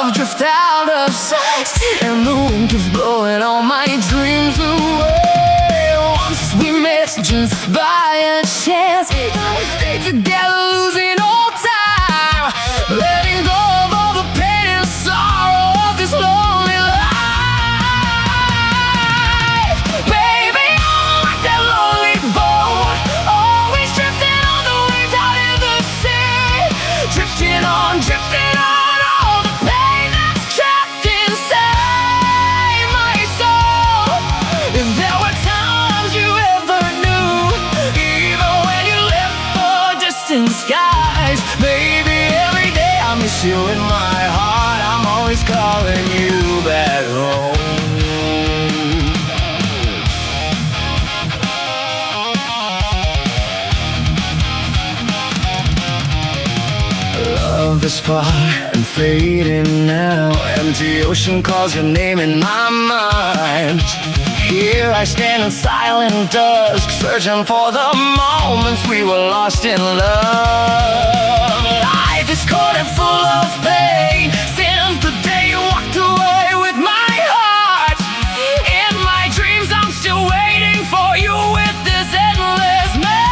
above drift out of sight, and the wind keeps blowing all my dreams away. Once we met just by a chance, now we stay together losing all time, letting go of all the pain and sorrow of this lonely life. Baby, I'm like that lonely boat, always drifting on the waves out in the sea, drifting on, drifting on. Skies, baby, every day I miss you in my heart. I'm always calling you back home. Love is far and fading now. Empty ocean calls your name in my mind. Here I stand in silent dusk, searching for the moments we were lost in love. Life is cold and full of pain since the day you walked away with my heart. In my dreams I'm still waiting for you with this endless memory.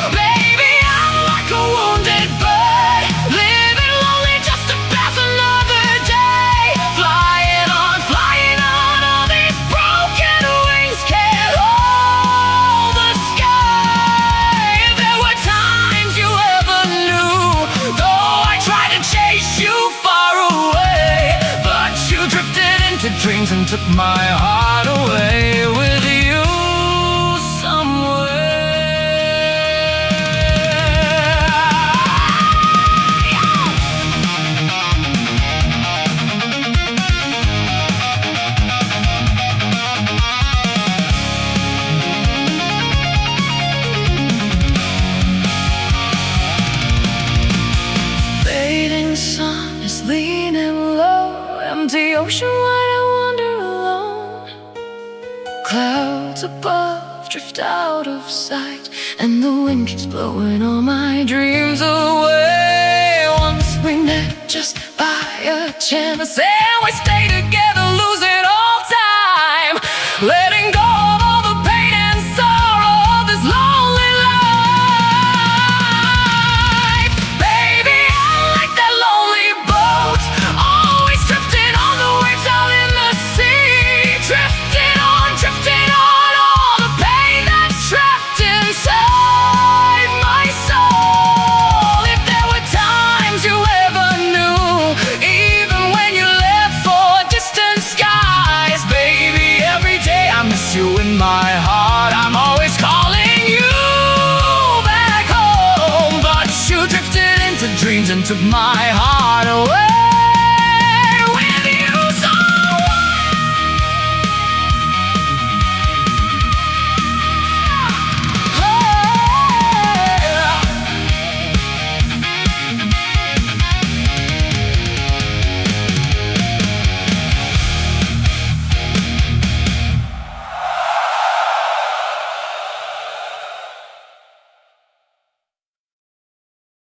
Baby, I'm like a wounded bird, living lonely just to pass another day. Flying on, flying on, all these broken wings can't hold the sky. There were times you ever knew, though I tried to chase you far away, but you drifted into dreams and took my heart away with you somewhere. Fading sun is leaning low, empty ocean wide I wander alone. Clouds above drift out of sight, and the wind keeps blowing all my dreams away. Once we met just by a chance, and we stay